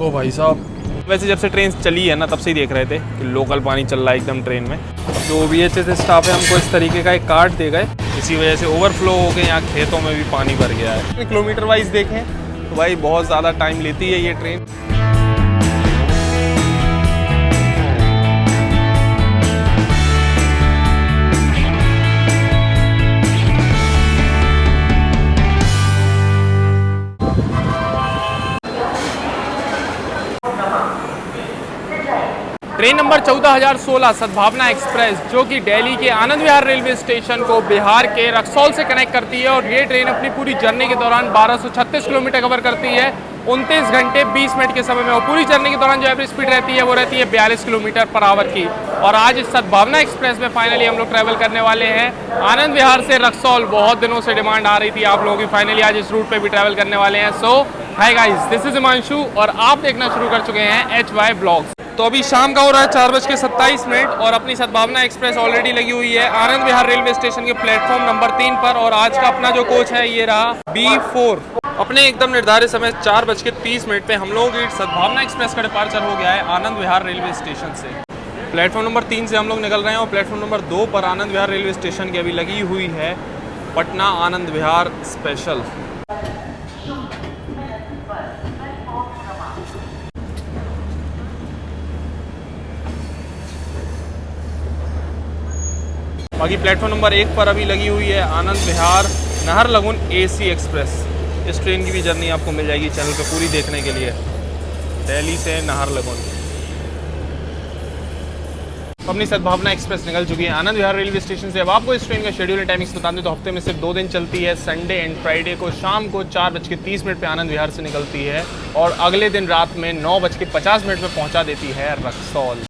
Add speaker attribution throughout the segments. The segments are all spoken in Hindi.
Speaker 1: ओ भाई साहब, वैसे जब से ट्रेन चली है ना तब से ही देख रहे थे कि लोकल पानी चल रहा है एकदम ट्रेन में। जो OVHS स्टाफ है हमको इस तरीके का एक कार्ड दे गए, इसी वजह से ओवरफ्लो हो गए, यहाँ खेतों में भी पानी भर गया है। किलोमीटर वाइज देखें तो भाई बहुत ज़्यादा टाइम लेती है ये ट्रेन। ट्रेन नंबर 14,016 सद्भावना एक्सप्रेस जो कि दिल्ली के आनंद विहार रेलवे स्टेशन को बिहार के रक्सौल से कनेक्ट करती है, और ये ट्रेन अपनी पूरी जर्नी के दौरान 1236 किलोमीटर कवर करती है 29 घंटे 20 मिनट के समय में। और पूरी जर्नी के दौरान जो एवरेज स्पीड रहती है वो रहती है 42 किलोमीटर पर आवर की। और आज इस सद्भावना एक्सप्रेस में फाइनली हम लोग ट्रैवल करने वाले हैं आनंद विहार से रक्सौल। बहुत दिनों से डिमांड आ रही थी आप लोगों की, फाइनली आज इस रूट पर भी ट्रैवल करने वाले हैं। So hi guys, this is Himanshu और आप देखना शुरू कर चुके हैं HY ब्लॉग्स। तो अभी शाम का हो रहा है 4:27 और अपनी सद्भावना एक्सप्रेस ऑलरेडी लगी हुई है आनंद विहार रेलवे स्टेशन के प्लेटफॉर्म नंबर 3 पर। और आज का अपना जो कोच है ये रहा B4। अपने एकदम निर्धारित समय 4:30 पे हम लोगों की सद्भावना एक्सप्रेस का डिपार्चर हो गया है आनंद विहार रेलवे स्टेशन से। प्लेटफॉर्म नंबर 3 से हम लोग निकल रहे हैं और प्लेटफॉर्म नंबर 2 पर आनंद विहार रेलवे स्टेशन की अभी लगी हुई है पटना आनंद विहार स्पेशल। बाकी प्लेटफॉर्म नंबर 1 पर अभी लगी हुई है आनंद विहार नाहरलगुन AC एक्सप्रेस। इस ट्रेन की भी जर्नी आपको मिल जाएगी चैनल पे पूरी देखने के लिए, दिल्ली से नाहरलगुन। अपनी सद्भावना एक्सप्रेस निकल चुकी है आनंद विहार रेलवे स्टेशन से। अब आपको इस ट्रेन का शेड्यूल एंड टाइमिंग्स बता दें तो हफ्ते में सिर्फ 2 दिन चलती है, संडे एंड फ्राइडे को शाम को 4:30 पे आनंद विहार से निकलती है और अगले दिन रात में 9:50 पे पहुंचा देती है रक्सौल।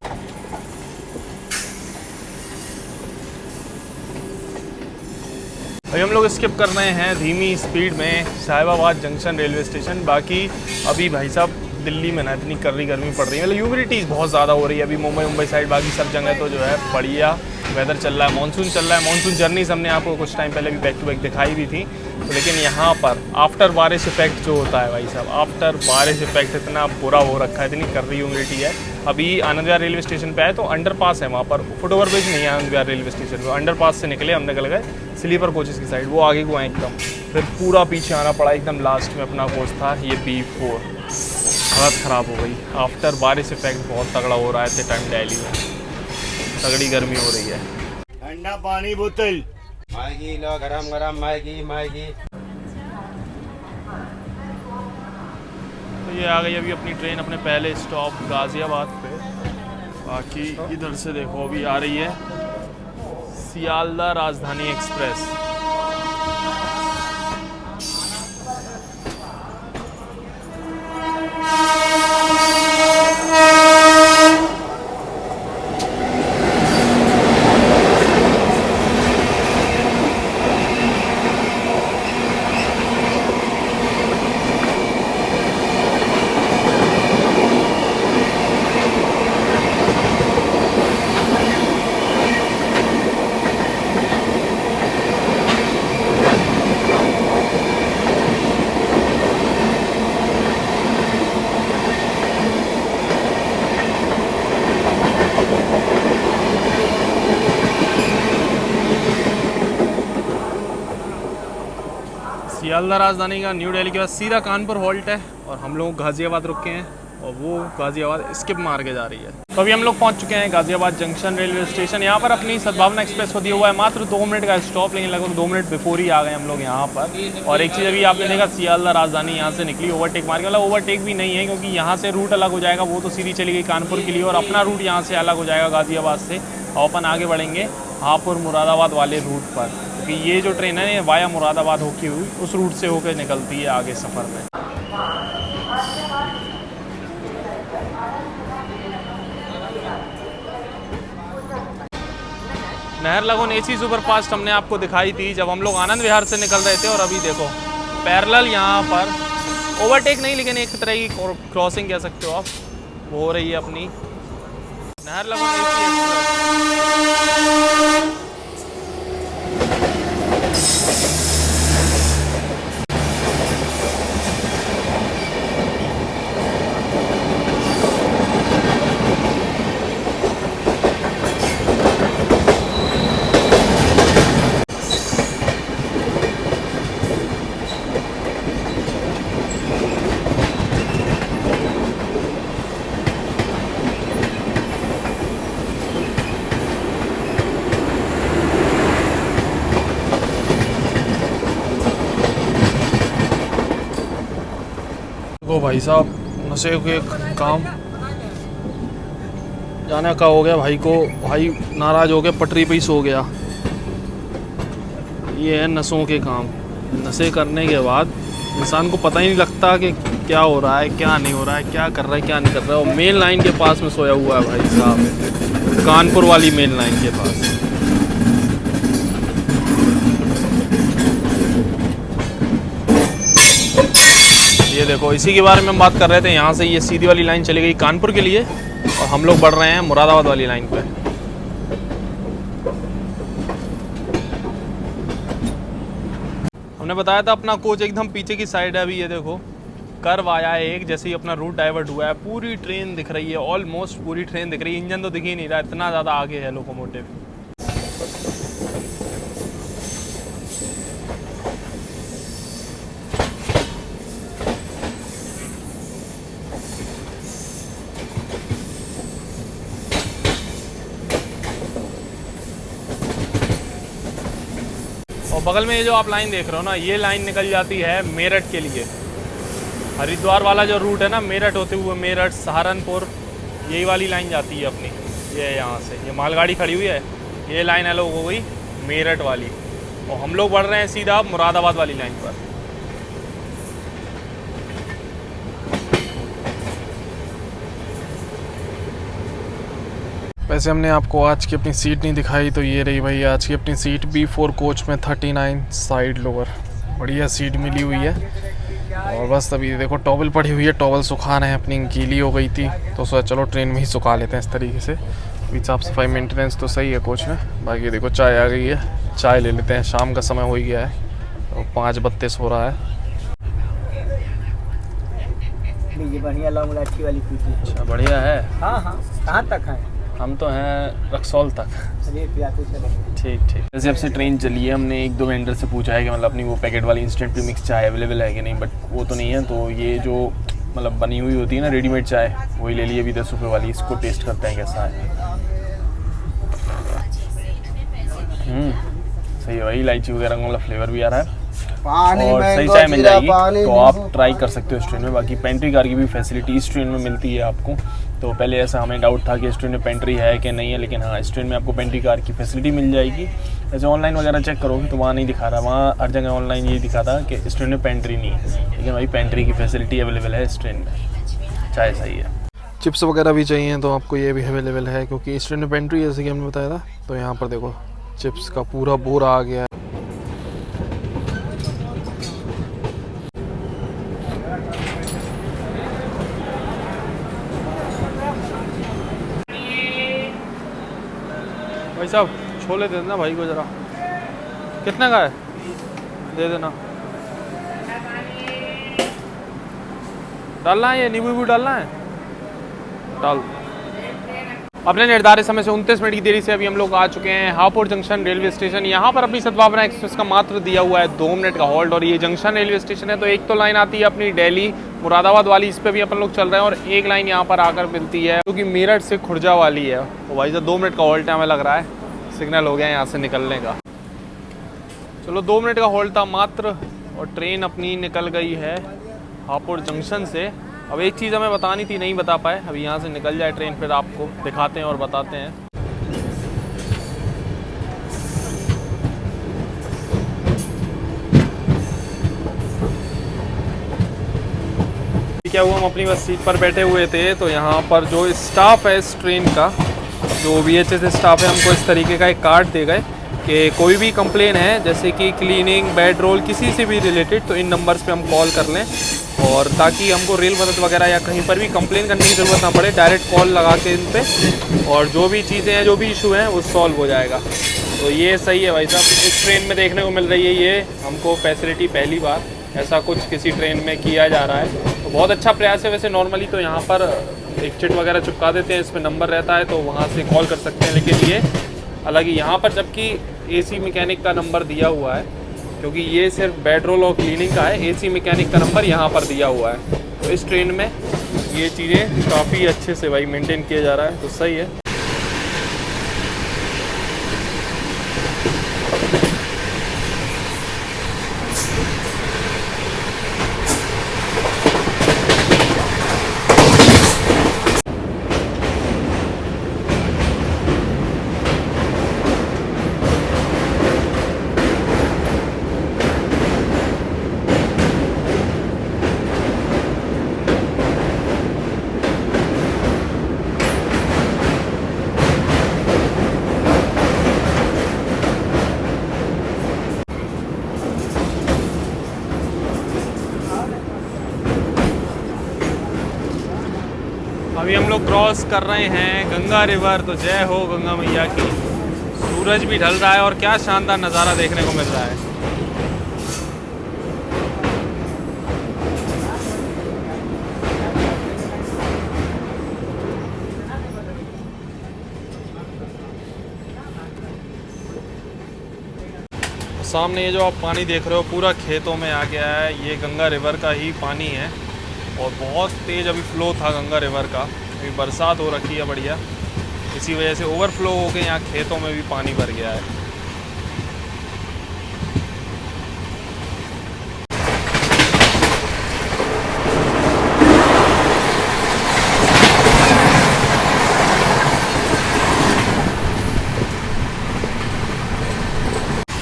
Speaker 1: अभी हम लोग स्किप कर रहे हैं धीमी स्पीड में साहिबाबाद जंक्शन रेलवे स्टेशन। बाकी अभी भाई साहब दिल्ली में ना इतनी कर्री गर्मी पड़ रही है, मतलब ह्यूमिडिटीज़ बहुत ज़्यादा हो रही है अभी मुंबई साइड। बाकी सब जगह तो जो है बढ़िया वेदर चल रहा है, मानसून चल रहा है। मानसून जर्नीज हमने आपको कुछ टाइम पहले भी बैक टू बैक दिखाई भी थी। तो लेकिन यहाँ पर आफ्टर बारिश इफेक्ट जो होता है भाई साहब, आफ्टर बारिश इफेक्ट इतना बुरा हो रखा है, इतनी कर्री ह्यूमिडिटी है। अभी आनंद विहार रेलवे स्टेशन पे आए तो अंडरपास है वहाँ पर, फुटओवर ब्रिज नहीं है आनंद विहार रेलवे स्टेशन पर। अंडरपास से निकले, हम निकल गए स्लीपर कोचेस की साइड, वो आगे को आए एकदम, फिर पूरा पीछे आना पड़ा। एकदम लास्ट में अपना कोच था ये B4। हालत ख़राब हो गई, आफ्टर बारिश इफेक्ट बहुत तगड़ा हो रहा है इतने टाइम दिल्ली में, तगड़ी गर्मी हो रही है।
Speaker 2: ठंडा पानी बोतल
Speaker 3: मैगी लो, गरम गरम मैगी।
Speaker 1: तो ये आ गई अभी अपनी ट्रेन अपने पहले स्टॉप गाज़ियाबाद पे। बाकी इधर से देखो अभी आ रही है सियालदा राजधानी एक्सप्रेस। सियालदा राजधानी का न्यू दिल्ली के बाद सीधा कानपुर हॉल्ट है और हम लोग गाज़ियाबाद रुके हैं और वो गाज़ियाबाद स्किप मार के जा रही है। तो अभी हम लोग पहुंच चुके हैं गाज़ियाबाद जंक्शन रेलवे स्टेशन। यहाँ पर अपनी सद्भावना एक्सप्रेस को दिया हुआ है मात्र 2 मिनट का स्टॉप, लेकिन लगभग 2 मिनट बिफोर ही आ गए हम लोग यहाँ पर। और एक चीज़ अभी आपने देखा सियालदा राजधानी यहाँ से निकली ओवरटेक मार के, मतलब ओवरटेक भी नहीं है क्योंकि यहाँ से रूट अलग हो जाएगा, वो तो सीधी चली गई कानपुर के लिए और अपना रूट यहाँ से अलग हो जाएगा गाज़ियाबाद से। और अपन आगे बढ़ेंगे हापुड़ मुरादाबाद वाले रूट पर, क्योंकि ये जो ट्रेन है वाया मुरादाबाद होती हुई उस रूट से होकर निकलती है आगे सफ़र में। नाहरलगुन AC सुपरफास्ट हमने आपको दिखाई थी जब हम लोग आनंद विहार से निकल रहे थे, और अभी देखो पैरेलल यहाँ पर ओवरटेक नहीं लेकिन एक तरह की क्रॉसिंग कह सकते हो आप, वो हो रही है अपनी नाहरलगुन AC एक्सप्रेस। देखो भाई साहब, नशे के काम जाने का हो गया भाई को, भाई नाराज़ हो गया, पटरी पे ही सो गया। ये है नशों के काम। नशे करने के बाद इंसान को पता ही नहीं लगता कि क्या हो रहा है, क्या नहीं हो रहा है, क्या कर रहा है, क्या नहीं कर रहा है। और मेन लाइन के पास में सोया हुआ है भाई साहब, कानपुर वाली मेन लाइन के पास। ये देखो, इसी के बारे में हम बात कर रहे थे। यहाँ से ये सीधी वाली लाइन चली गई कानपुर के लिए और हम लोग बढ़ रहे हैं मुरादाबाद वाली लाइन पे। हमने बताया था अपना कोच एकदम पीछे की साइड है। अभी ये देखो कर्व आया है एक, जैसे ही अपना रूट डाइवर्ट हुआ है। पूरी ट्रेन दिख रही है, ऑलमोस्ट पूरी ट्रेन दिख रही है। इंजन तो दिख ही नहीं रहा, इतना ज़्यादा आगे है लोकोमोटिव। और बगल में ये जो आप लाइन देख रहे हो ना, ये लाइन निकल जाती है मेरठ के लिए। हरिद्वार वाला जो रूट है ना, मेरठ होते हुए मेरठ, सहारनपुर, यही वाली लाइन जाती है अपनी। ये यहाँ से ये मालगाड़ी खड़ी हुई है, ये लाइन अलग हो गई मेरठ वाली। और हम लोग बढ़ रहे हैं सीधा मुरादाबाद वाली लाइन पर। वैसे हमने आपको आज की अपनी सीट नहीं दिखाई, तो ये रही भाई आज की अपनी सीट B4 कोच में 39 साइड लोअर। बढ़िया सीट मिली हुई है। और बस अभी देखो टॉवल पड़ी हुई है, टॉवल सुखा रहे हैं। अपनी गीली हो गई थी तो सोचा चलो ट्रेन में ही सुखा लेते हैं इस तरीके से। अभी साफ सफाई मेंटेनेंस तो सही है कोच में। बाकी देखो चाय आ गई है, चाय ले लेते हैं। शाम का समय हो ही गया है, तो 5:32 हो रहा है।
Speaker 4: बढ़िया लॉन्ग लाठी वाली पीती।
Speaker 1: अच्छा बढ़िया है।
Speaker 4: हाँ हाँ, कहाँ तक है?
Speaker 1: हम तो हैं रक्सौल तक।
Speaker 4: अरे पियाते चलेंगे।
Speaker 1: ठीक ठीक। जैसे अब से ट्रेन चली है, हमने 1-2 वेंडर से पूछा है कि मतलब अपनी वो पैकेट वाली इंस्टेंट प्रीमिक्स चाय अवेलेबल है कि नहीं, बट वो तो नहीं है। तो ये जो मतलब बनी हुई होती है ना रेडीमेड चाय, वही ले लिए अभी 10 रुपये वाली। इसको टेस्ट करते हैं कैसा है। सही है भाई, इलायची वगैरह का मतलब फ्लेवर भी आ रहा है और सही चाय मिल जाएगी। तो आप ट्राई कर सकते हो इस ट्रेन में। बाकी पेंट्री कार की भी फैसिलिटी इस ट्रेन में मिलती है आपको। तो पहले ऐसा हमें डाउट था कि इस ट्रेन में पेंट्री है कि नहीं है, लेकिन हाँ इस ट्रेन में आपको पेंट्री कार की फैसिलिटी मिल जाएगी। ऐसे ऑनलाइन वगैरह चेक करोगे तो वहाँ नहीं दिखा रहा, वहाँ हर जगह ऑनलाइन ये दिखा था कि इस ट्रेन में पेंट्री नहीं है, लेकिन भाई पेंट्री की फैसिलिटी अवेलेबल है इस ट्रेन में। चाय सही है। चिप्स वगैरह भी चाहिए तो आपको ये भी अवेलेबल है, क्योंकि इस ट्रेन में पेंट्री जैसे कि हमने बताया था। तो यहाँ पर देखो चिप्स का पूरा बोरा आ गया है। भाई साहब छोले दे देना भाई को ज़रा। कितने का है? दे देना। डालना है, ये नींबू भी डालना है, डाल। अपने निर्धारित समय से 29 मिनट की देरी से अभी हम लोग आ चुके हैं हापुड़ जंक्शन रेलवे स्टेशन। यहाँ पर अपनी सद्भावना एक्सप्रेस का मात्र दिया हुआ है 2 मिनट का हॉल्ट। और ये जंक्शन रेलवे स्टेशन है, तो एक तो लाइन आती है अपनी दिल्ली मुरादाबाद वाली, इस पर भी अपन लोग चल रहे हैं। और एक लाइन यहाँ पर आकर मिलती है जो कि मेरठ से खुर्जा वाली है। तो भाई साहब 2 मिनट का हॉल्ट है, हमें लग रहा है सिग्नल हो गया यहाँ से निकलने का। चलो 2 मिनट का हॉल्ट था मात्र, और ट्रेन अपनी निकल गई है हापुड़ जंक्शन से। अब एक चीज़ हमें बतानी थी, नहीं बता पाए। अभी यहाँ से निकल जाए ट्रेन, फिर आपको दिखाते हैं और बताते हैं। क्या हुआ, हम अपनी बस सीट पर बैठे हुए थे, तो यहाँ पर जो स्टाफ है इस ट्रेन का, जो VHS स्टाफ है, हमको इस तरीके का एक कार्ड दे गए कि कोई भी कंप्लेन है जैसे कि क्लीनिंग, बेड रोल, किसी से भी रिलेटेड, तो इन नंबर्स पे हम कॉल कर लें। और ताकि हमको रेल मदद वगैरह या कहीं पर भी कंप्लेन करने की ज़रूरत ना पड़े, डायरेक्ट कॉल लगा के इन पे, और जो भी चीज़ें हैं, जो भी इशू हैं, वो सॉल्व हो जाएगा। तो ये सही है भाई साहब, इस ट्रेन में देखने को मिल रही है ये हमको फैसिलिटी। पहली बार ऐसा कुछ किसी ट्रेन में किया जा रहा है, तो बहुत अच्छा प्रयास है। वैसे नॉर्मली तो यहाँ पर एक चिट वगैरह चिपका देते हैं, इसमें नंबर रहता है, तो वहाँ से कॉल कर सकते हैं। लेकिन ये अलग ही यहाँ पर, जबकि AC मैकेनिक का नंबर दिया हुआ है, क्योंकि ये सिर्फ बेड रोल और क्लीनिंग का है, AC मैकेनिक का नंबर यहाँ पर दिया हुआ है। तो इस ट्रेन में ये चीज़ें काफ़ी अच्छे से भाई मेंटेन किया जा रहा है, तो सही है। अभी हम लोग क्रॉस कर रहे हैं गंगा रिवर, तो जय हो गंगा मैया की। सूरज भी ढल रहा है और क्या शानदार नज़ारा देखने को मिल रहा है। सामने ये जो आप पानी देख रहे हो पूरा खेतों में आ गया है, ये गंगा रिवर का ही पानी है और बहुत तेज़ अभी फ्लो था गंगा रिवर का। अभी बरसात हो रखी है बढ़िया, इसी वजह से ओवरफ्लो हो के यहाँ खेतों में भी पानी भर गया है।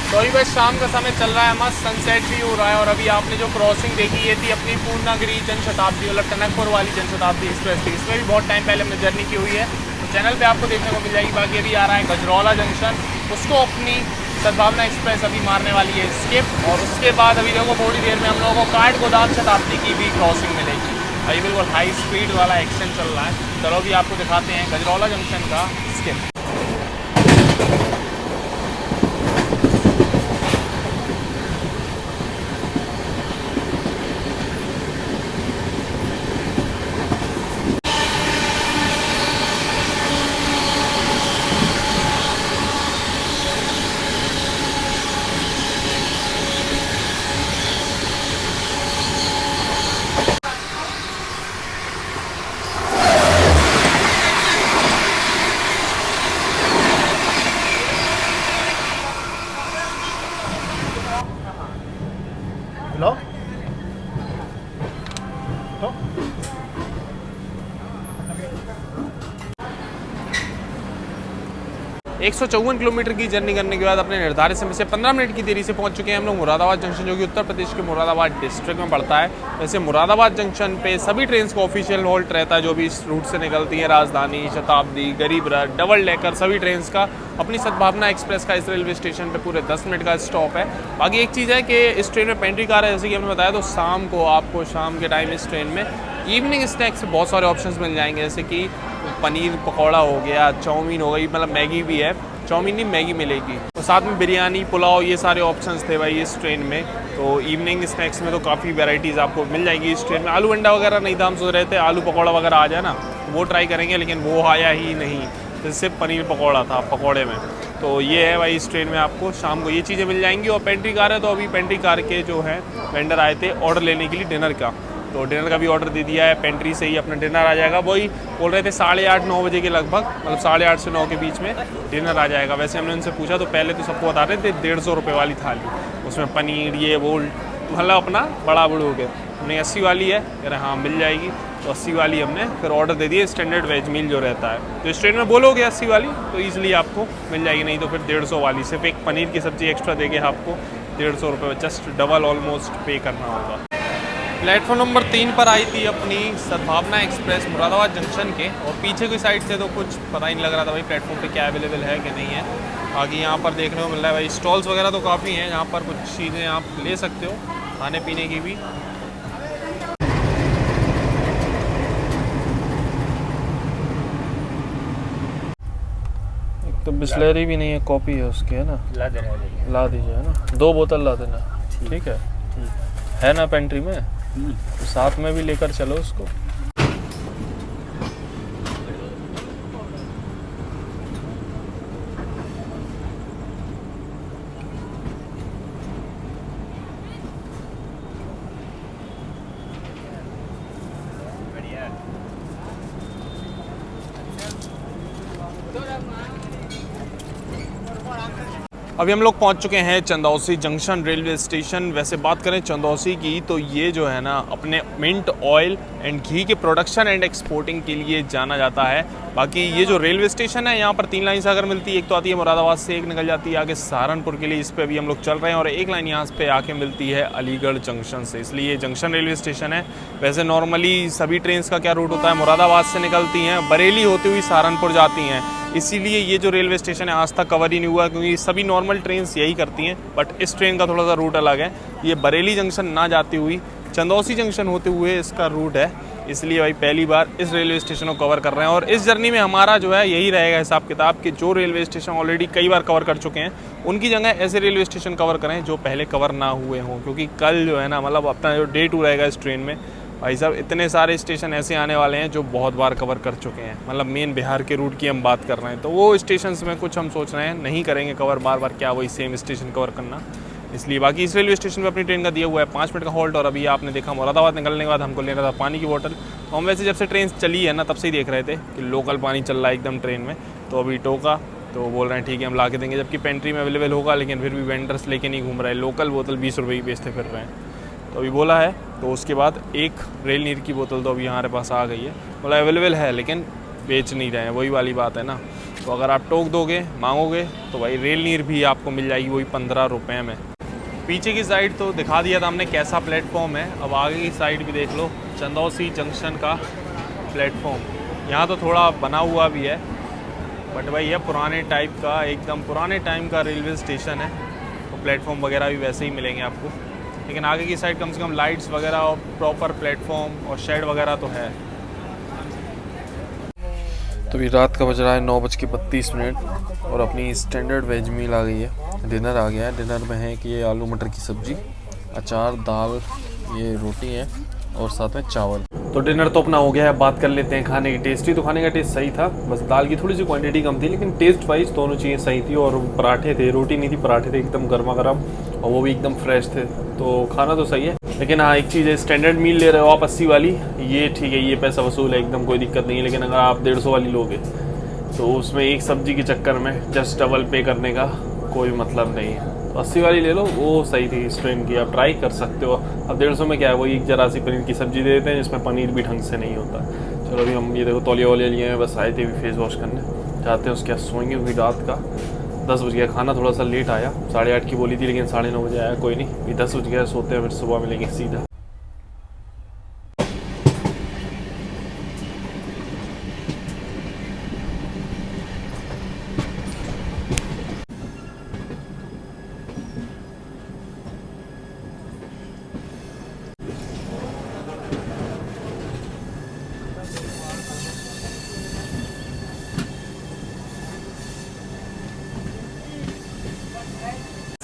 Speaker 1: तो अभी बस शाम का समय चल रहा है, मस्त सनसेट भी हो रहा है। और अभी आपने जो क्रॉसिंग देखी ये थी अपनी पूर्णागिरी जनशताब्दी, मतलब टनकपुर वाली जनशताब्दी एक्सप्रेस थी। इसमें भी बहुत टाइम पहले हमने जर्नी की हुई है, तो चैनल पे आपको देखने को मिल जाएगी। बाकी अभी आ रहा है गजरौला जंक्शन, उसको अपनी सद्भावना एक्सप्रेस अभी मारने वाली है स्किप। और उसके बाद अभी देखो थोड़ी देर में हम लोगों को काठगोदाम शताब्दी की भी क्रॉसिंग मिलेगी। अभी बिल्कुल हाई स्पीड वाला एक्शन चल रहा है। चलो अभी आपको दिखाते हैं गजरौला जंक्शन का स्किप।
Speaker 4: हेलो तो
Speaker 1: 154 किलोमीटर की जर्नी करने के बाद अपने निर्धारित समय से 15 मिनट की देरी से पहुंच चुके हैं हम लोग मुरादाबाद जंक्शन, जो कि उत्तर प्रदेश के मुरादाबाद डिस्ट्रिक्ट में पड़ता है। वैसे मुरादाबाद जंक्शन पे सभी ट्रेन का ऑफिशियल हॉल्ट रहता है जो भी इस रूट से निकलती है, राजधानी, शताब्दी, गरीब रथ, डबल डेकर, सभी ट्रेन का। अपनी सद्भावना एक्सप्रेस का इस रेलवे स्टेशन पे पूरे 10 मिनट का स्टॉप है। बाकी एक चीज़ है कि इस ट्रेन में पेंट्री कार है, जैसे कि हमने बताया, तो शाम को आपको शाम के टाइम इस ट्रेन में इवनिंग स्नैक्स बहुत सारे ऑप्शंस मिल जाएंगे, जैसे कि पनीर पकौड़ा हो गया, चाउमीन हो गई, मतलब मैगी भी है, चाउमीन नहीं मैगी मिलेगी, और साथ में बिरयानी, पुलाव, ये सारे ऑप्शंस थे भाई इस ट्रेन में। तो इवनिंग स्नैक्स में तो काफ़ी वैरायटीज़ आपको मिल जाएगी इस ट्रेन में। आलू अंडा वगैरह नहीं था, हम सोच रहे थे आलू पकौड़ा वगैरह आ जाए ना, वो ट्राई करेंगे, लेकिन वो आया ही नहीं, तो सिर्फ पनीर पकौड़ा था पकौड़े में। तो ये है भाई, इस ट्रेन में आपको शाम को ये चीज़ें मिल जाएंगी। और पेंट्री कार है, तो अभी पेंट्री कार के जो है वेंडर आए थे ऑर्डर लेने के लिए डिनर का, तो डिनर का भी ऑर्डर दे दिया है। पेंट्री से ही अपना डिनर आ जाएगा, वही बोल रहे थे 8:30-9 बजे के लगभग, मतलब 8:30 से 9 के बीच में डिनर आ जाएगा। वैसे हमने उनसे पूछा तो पहले तो सबको बता रहे थे 150 रुपये वाली थाली, उसमें पनीर ये वो, मतलब अपना बड़ा बड़ू हो गया। हमने 80 वाली है, कह रहे हाँ मिल जाएगी, तो 80 वाली हमने फिर ऑर्डर दे दिए, स्टैंडर्ड वेज मील जो रहता है। तो इस ट्रेन में बोलोगे 80 वाली तो ईजिली आपको मिल जाएगी, नहीं तो फिर 150 वाली, सिर्फ एक पनीर की सब्ज़ी एक्स्ट्रा देके आपको 150 रुपये, जस्ट डबल ऑलमोस्ट पे करना होगा। प्लेटफॉर्म नंबर 3 पर आई थी अपनी सद्भावना एक्सप्रेस मुरादाबाद जंक्शन के, और पीछे की साइड से तो कुछ पता ही नहीं लग रहा था भाई प्लेटफॉर्म पे क्या अवेलेबल है कि नहीं है। आगे यहाँ पर देखने को मिल रहा है भाई स्टॉल्स वगैरह तो काफ़ी हैं, यहाँ पर कुछ चीज़ें आप ले सकते हो खाने पीने की भी। तो बिस्लरी भी नहीं है, कॉपी है उसकी, है ना, ला दीजिए, है ना, 2 बोतल ला देना, ठीक है ना पेंट्री में, तो साथ में भी लेकर चलो उसको। अभी हम लोग पहुंच चुके हैं चंदौसी जंक्शन रेलवे स्टेशन। वैसे बात करें चंदौसी की, तो ये जो है ना अपने मिंट ऑयल एंड घी के प्रोडक्शन एंड एक्सपोर्टिंग के लिए जाना जाता है। बाकी ये जो रेलवे स्टेशन है, यहाँ पर 3 लाइन से अगर मिलती है, एक तो आती है मुरादाबाद से, एक निकल जाती है आगे सहारनपुर के लिए, इस पर अभी हम लोग चल रहे हैं, और एक लाइन यहाँ पे आके मिलती है अलीगढ़ जंक्शन से, इसलिए जंक्शन रेलवे स्टेशन है। वैसे नॉर्मली सभी ट्रेन का क्या रूट होता है, मुरादाबाद से निकलती हैं, बरेली होती हुई सहारनपुर जाती हैं, इसीलिए ये जो रेलवे स्टेशन है आज तक कवर ही नहीं हुआ, क्योंकि सभी नॉर्मल ट्रेन यही करती हैं। बट इस ट्रेन का थोड़ा सा रूट अलग है, ये बरेली जंक्शन ना जाती हुई चंदौसी जंक्शन होते हुए इसका रूट है, इसलिए भाई पहली बार इस रेलवे स्टेशन को कवर कर रहे हैं। और इस जर्नी में हमारा जो है यही रहेगा हिसाब किताब कि जो रेलवे स्टेशन ऑलरेडी कई बार कवर कर चुके हैं उनकी जगह ऐसे रेलवे स्टेशन कवर करें जो पहले कवर ना हुए हों, क्योंकि कल जो है ना मतलब अपना जो डे 2 रहेगा इस ट्रेन में, भाई साहब इतने सारे स्टेशन ऐसे आने वाले हैं जो बहुत बार कवर कर चुके हैं। मतलब मेन बिहार के रूट की हम बात कर रहे हैं, तो वो स्टेशन में कुछ हम सोच रहे हैं नहीं करेंगे कवर बार बार, क्या वही सेम स्टेशन कवर करना, इसलिए। बाकी इस रेलवे स्टेशन पे अपनी ट्रेन का दिया हुआ है 5 मिनट का हॉल्ट। और अभी आपने देखा मुरादाबाद निकलने के बाद हमको लेना था पानी की बोतल, तो हम वैसे जब से ट्रेन चली है ना तब से ही देख रहे थे कि लोकल पानी चल रहा है एकदम ट्रेन में, तो अभी टोका तो बोल रहे हैं ठीक है हम ला के देंगे, जबकि पेंट्री में अवेलेबल होगा, लेकिन फिर भी वेंडर्स लेके नहीं घूम रहे हैं, लोकल बोतल 20 रुपये की बेचते फिर रहे हैं। तो अभी बोला है, तो उसके बाद एक रेल नीर की बोतल तो अभी हमारे पास आ गई है, बोला अवेलेबल है लेकिन बेच नहीं रहे हैं, वही वाली बात है ना। तो अगर आप टोक दोगे मांगोगे तो भाई रेल नीर भी आपको मिल जाएगी वही 15 रुपये में। पीछे की साइड तो दिखा दिया था हमने कैसा प्लेटफॉर्म है, अब आगे की साइड भी देख लो, चंदौसी जंक्शन का प्लेटफॉर्म। यहाँ तो थोड़ा बना हुआ भी है, बट भाई ये पुराने टाइप का, एकदम पुराने टाइम का रेलवे स्टेशन है, तो प्लेटफॉर्म वगैरह भी वैसे ही मिलेंगे आपको, लेकिन आगे की साइड कम से कम लाइट्स वगैरह और प्रॉपर प्लेटफॉर्म और शेड वगैरह तो है। तो अभी रात का बज रहा है 9:32 और अपनी स्टैंडर्ड वेज मील आ गई है, डिनर आ गया है। डिनर में है कि ये आलू मटर की सब्ज़ी, अचार, दाल, ये रोटी है और साथ में चावल। तो डिनर तो अपना हो गया है, बात कर लेते हैं खाने की टेस्ट की। तो खाने का टेस्ट सही था, बस दाल की थोड़ी सी क्वांटिटी कम थी, लेकिन टेस्ट वाइज दोनों चीज़ें सही थी। और पराठे थे, रोटी नहीं थी, पराठे थे एकदम गर्मा गर्म और वो भी एकदम फ्रेश थे, तो खाना तो सही है। लेकिन हाँ एक चीज़ है, स्टैंडर्ड मील ले रहे हो आप 80 वाली, ये ठीक है, ये पैसा वसूल है एकदम, कोई दिक्कत नहीं है। लेकिन अगर आप 150 वाली लोगे तो उसमें एक सब्जी के चक्कर में जस्ट डबल पे करने का कोई मतलब नहीं है। तो 80 वाली ले लो, वो सही थी इस ट्रेन की, आप ट्राई कर सकते हो। अब 150 में क्या है, वही एक जरा सी पनीर की सब्जी दे देते हैं जिसमें पनीर भी ढंग से नहीं होता। चलो अभी हम ये देखो तौलिया वौलिया लिए हैं, बस आए थे अभी फेस वॉश करने, चाहते हैं उसके बाद सोएंगे, क्योंकि रात का 10 बज गया, खाना थोड़ा सा लेट आया, 8:30 की बोली थी लेकिन 9:30 बजे आया, कोई नहीं, अभी 10 बज गया, सोते हैं, फिर सुबह मिलेंगे सीधा।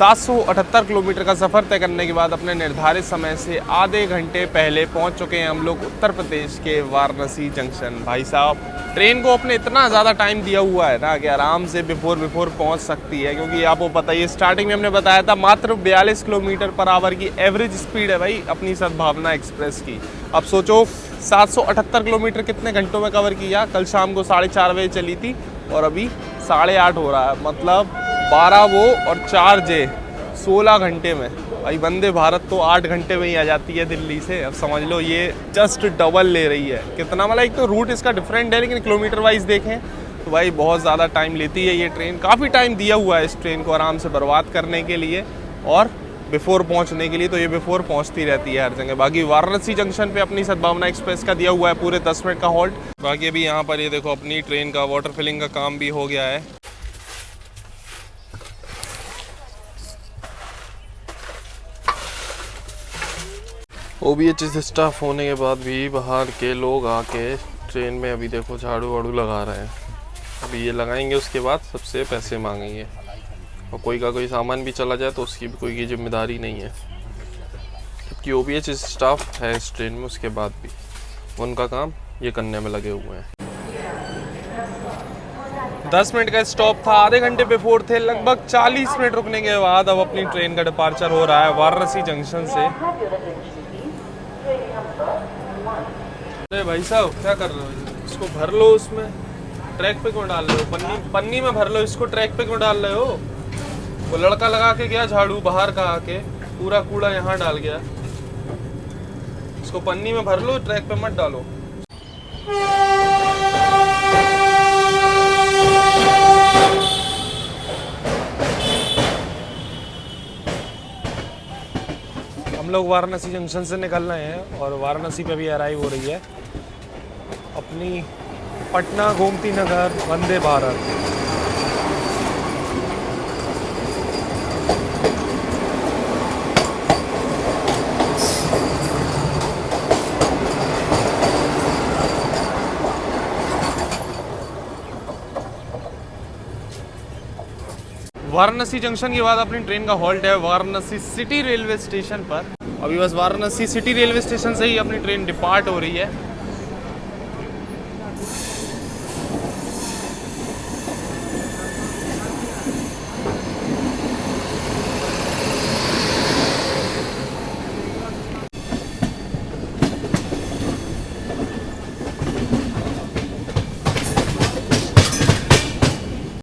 Speaker 1: ...778 किलोमीटर का सफ़र तय करने के बाद अपने निर्धारित समय से आधे घंटे पहले पहुंच चुके हैं हम लोग उत्तर प्रदेश के वाराणसी जंक्शन। भाई साहब ट्रेन को अपने इतना ज़्यादा टाइम दिया हुआ है ना कि आराम से बिफोर पहुंच सकती है, क्योंकि आपको पता ही स्टार्टिंग में हमने बताया था मात्र 42 किलोमीटर पर आवर की एवरेज स्पीड है भाई अपनी सद्भावना एक्सप्रेस की। अब सोचो 778 किलोमीटर कितने घंटों में कवर किया, कल शाम को 4:30 बजे चली थी और अभी 8:30 हो रहा है, मतलब 12 वो और 4 जे 16 घंटे में। भाई वंदे भारत तो 8 घंटे में ही आ जाती है दिल्ली से, अब समझ लो ये जस्ट डबल ले रही है। कितना मतलब एक तो रूट इसका डिफरेंट है, लेकिन किलोमीटर वाइज देखें तो भाई बहुत ज़्यादा टाइम लेती है ये ट्रेन। काफ़ी टाइम दिया हुआ है इस ट्रेन को आराम से बर्बाद करने के लिए और बिफोर पहुंचने के लिए, तो ये बिफोर पहुंचती रहती है हर जगह। बाकी वाराणसी जंक्शन पे अपनी सद्भावना एक्सप्रेस का दिया हुआ है पूरे 10 मिनट का हॉल्ट। बाकी अभी यहाँ पर ये देखो अपनी ट्रेन का वाटर फिलिंग का काम भी हो गया है। OBH स्टाफ होने के बाद भी बाहर के लोग आके ट्रेन में अभी देखो झाड़ू वाड़ू लगा रहे हैं। अभी ये लगाएंगे, उसके बाद सबसे पैसे मांगेंगे, और कोई का कोई सामान भी चला जाए तो उसकी भी कोई की जिम्मेदारी नहीं है। जबकि OBH स्टाफ है इस ट्रेन में, उसके बाद भी उनका काम ये करने में लगे हुए हैं। 10 मिनट का स्टॉप था, आधे घंटे बिफोर थे, लगभग 40 मिनट रुकने के बाद अब अपनी ट्रेन का डिपार्चर हो रहा है वाराणसी जंक्शन से। अरे भाई साहब क्या कर रहे हो, इसको भर लो, उसमें ट्रैक पे क्यों डाल रहे हो, पन्नी में भर लो इसको, ट्रैक पे क्यों डाल रहे हो। वो लड़का लगा के गया झाड़ू बाहर का आके, पूरा कूड़ा यहाँ डाल गया, इसको पन्नी में भर लो, ट्रैक पे मत डालो। हम लोग वाराणसी जंक्शन से निकल रहे हैं और वाराणसी पे भी अराइव हो रही है अपनी पटना गोमती नगर वंदे भारत। वाराणसी जंक्शन के बाद अपनी ट्रेन का हॉल्ट है वाराणसी सिटी रेलवे स्टेशन पर। अभी बस वाराणसी सिटी रेलवे स्टेशन से ही अपनी ट्रेन डिपार्ट हो रही है।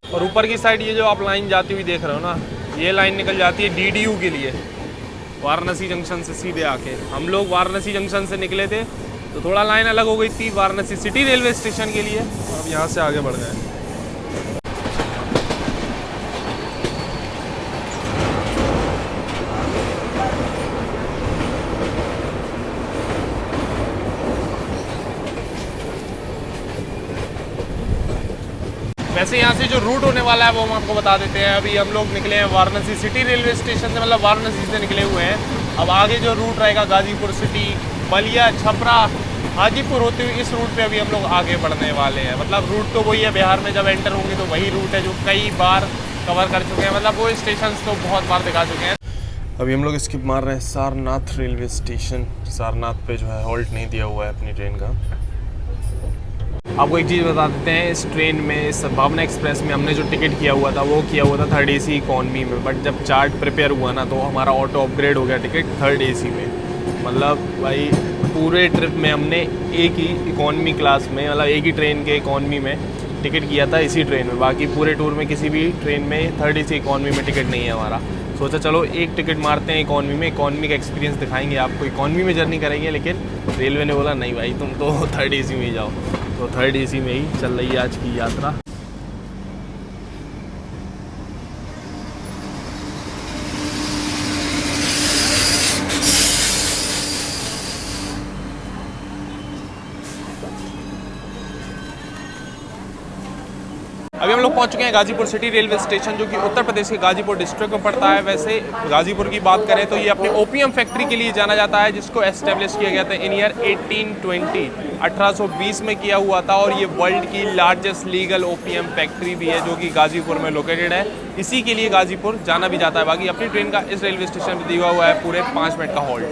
Speaker 1: और ऊपर की साइड ये जो आप लाइन जाती हुई देख रहे हो ना, ये लाइन निकल जाती है DDU के लिए, वाराणसी जंक्शन से सीधे आके। हम लोग वाराणसी जंक्शन से निकले थे तो थोड़ा लाइन अलग हो गई थी वाराणसी सिटी रेलवे स्टेशन के लिए, अब यहाँ से आगे बढ़ गए। वैसे यहाँ से जो रूट होने वाला है वो हम आपको बता देते हैं। अभी हम लोग निकले हैं वाराणसी सिटी रेलवे स्टेशन से, मतलब वाराणसी से निकले हुए हैं। अब आगे जो रूट रहेगा गाजीपुर सिटी, बलिया, छपरा, हाजीपुर होते हुए इस रूट पे अभी हम लोग आगे बढ़ने वाले हैं। मतलब रूट तो वही है, बिहार में जब एंटर होंगे तो वही रूट है जो कई बार कवर कर चुके हैं, मतलब वो स्टेशन तो बहुत बार दिखा चुके हैं। अभी हम लोग स्किप मार रहे हैं सारनाथ रेलवे स्टेशन। सारनाथ पे जो है हॉल्ट नहीं दिया हुआ है अपनी ट्रेन का। आपको एक चीज़ बता देते हैं, इस ट्रेन में सद्भावना एक्सप्रेस में हमने जो टिकट किया हुआ था वो किया हुआ था 3rd AC इकॉनमी में, बट जब चार्ट प्रिपेयर हुआ ना तो हमारा ऑटो अपग्रेड हो गया टिकट 3rd AC में। मतलब भाई पूरे ट्रिप में हमने एक ही इकॉनमी क्लास में, मतलब एक ही ट्रेन के इकॉनमी में टिकट किया था इसी ट्रेन में। बाकी पूरे टूर में किसी भी ट्रेन में 3rd AC इकॉनमी में टिकट नहीं है हमारा। सोचा चलो एक टिकट मारते हैं इकॉनमी में, इकॉनमी का एक्सपीरियंस दिखाएंगे आपको। इकॉनमी में जर्नी करेंगे, लेकिन रेलवे ने बोला नहीं भाई तुम तो 3rd AC में ही जाओ, तो 3rd AC में ही चल रही है आज की यात्रा। अभी हम लोग पहुंच चुके हैं गाजीपुर सिटी रेलवे स्टेशन, जो कि उत्तर प्रदेश के गाजीपुर डिस्ट्रिक्ट में पड़ता है। वैसे गाजीपुर की बात करें तो ये अपने ओपीएम फैक्ट्री के लिए जाना जाता है, जिसको एस्टेब्लिश किया गया था इन ईयर 1820 में किया हुआ था। और ये वर्ल्ड की लार्जेस्ट लीगल ओपीएम फैक्ट्री भी है, जो कि गाजीपुर में लोकेटेड है। इसी के लिए गाजीपुर जाना भी जाता है। बाकी अपनी ट्रेन का इस रेलवे स्टेशन पर दिया हुआ है पूरे 5 मिनट का हॉल्ट।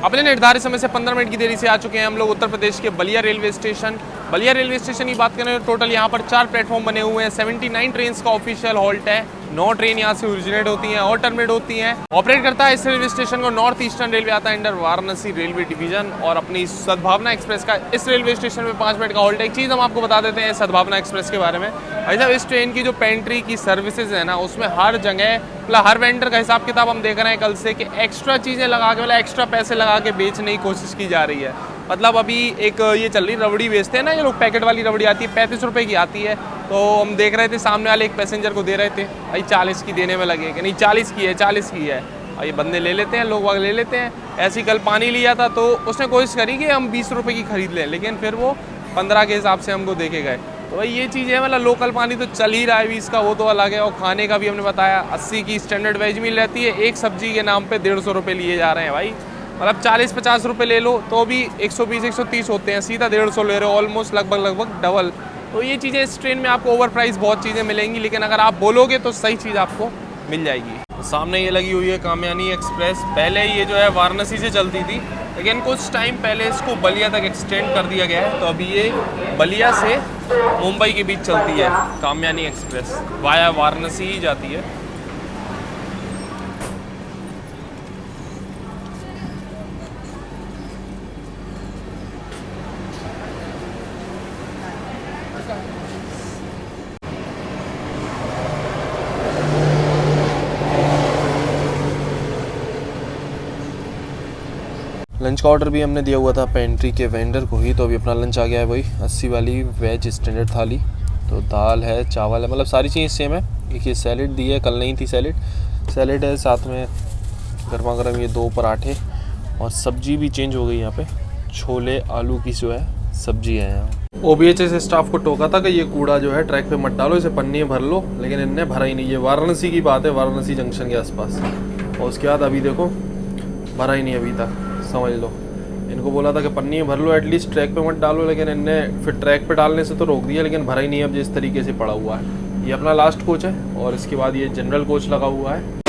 Speaker 1: अपने निर्धारित समय से 15 मिनट की देरी से आ चुके हैं हम लोग उत्तर प्रदेश के Ballia railway station. Ballia railway station की बात करें तो टोटल यहाँ पर 4 प्लेटफॉर्म बने हुए हैं। 79 ट्रेन का ऑफिशियल हॉल्ट है। 9 ट्रेन यहाँ से ओरिजिनेट होती हैं और टर्मिनेट होती हैं। ऑपरेट करता है इस रेलवे स्टेशन को नॉर्थ ईस्टर्न रेलवे आता है अंडर वाराणसी रेलवे डिवीजन। और अपनी सद्भावना एक्सप्रेस का इस रेलवे स्टेशन में 5 मिनट का हॉल्ट है। एक चीज़ हम आपको बता देते हैं सद्भावना एक्सप्रेस के बारे में। भाई साहब इस ट्रेन की जो पेंट्री की सर्विसेज है ना, उसमें हर जगह मतलब हर वेंडर का हिसाब किताब हम देख रहे हैं कल से कि एक्स्ट्रा चीज़ें लगा के, मतलब एक्स्ट्रा पैसे लगा के बेचने की कोशिश की जा रही है। मतलब अभी एक ये चल रही रबड़ी बेचते हैं ना ये लोग, पैकेट वाली रबड़ी आती है 35 रुपये की आती है। तो हम देख रहे थे सामने वाले एक पैसेंजर को दे रहे थे, भाई 40 की देने में लगे कि नहीं 40 की है 40 की है। और ये बंदे ले लेते हैं, लोग वाग ले लेते हैं। ऐसे ही कल पानी लिया था तो उसने कोशिश करी कि हम 20 रुपये की खरीद लें, लेकिन फिर वो 15 के हिसाब से हमको देके गए। तो भाई ये चीज़ है, मतलब लोकल पानी तो चल ही रहा है 20 का, वो तो अलग है। और खाने का भी हमने बताया 80 की स्टैंडर्ड वेज मिल रहती है, एक सब्जी के नाम पे 150 रुपये लिए जा रहे हैं भाई। मतलब 40-50 रुपये ले लो तो भी 120-130 होते हैं, सीधा 150 ले रहे हो, ऑलमोस्ट लगभग डबल। तो ये चीज़ें इस ट्रेन में आपको ओवर प्राइस बहुत चीज़ें मिलेंगी, लेकिन अगर आप बोलोगे तो सही चीज़ आपको मिल जाएगी। तो सामने ये लगी हुई है कामयानी एक्सप्रेस। पहले ये जो है वाराणसी से चलती थी, लेकिन कुछ टाइम पहले इसको बलिया तक एक्सटेंड कर दिया गया है। तो अभी ये बलिया से मुंबई के बीच चलती है कामयानी एक्सप्रेस, वाया वाराणसी ही जाती है। लंच का ऑर्डर भी हमने दिया हुआ था पेंट्री के वेंडर को ही। तो अभी अपना लंच आ गया है वही 80 वाली वेज स्टैंडर्ड थाली। तो दाल है, चावल है, मतलब सारी चीज़ सेम है। एक ये सैलेड दी है, कल नहीं थी सैलेड है, साथ में गर्मा गर्म ये 2 पराठे
Speaker 5: और सब्जी भी चेंज हो गई यहाँ पे, छोले आलू की जो है सब्जी है यहाँ। OBHS स्टाफ को टोका था कि ये कूड़ा जो है ट्रैक पे मत डालो, इसे पन्नी में भर लो, लेकिन इनने भरा ही नहीं। ये वाराणसी की बात है, वाराणसी जंक्शन के आसपास, और उसके बाद अभी देखो भरा ही नहीं अभी तक, समझ लो। इनको बोला था कि पन्नी में भर लो एटलीस्ट, ट्रैक पे मत डालो, लेकिन इनने फिर ट्रैक पे डालने से तो रोक दिया, लेकिन भरा ही नहीं अब जिस तरीके से पड़ा हुआ है। ये अपना लास्ट कोच है और इसके बाद ये जनरल कोच लगा हुआ है।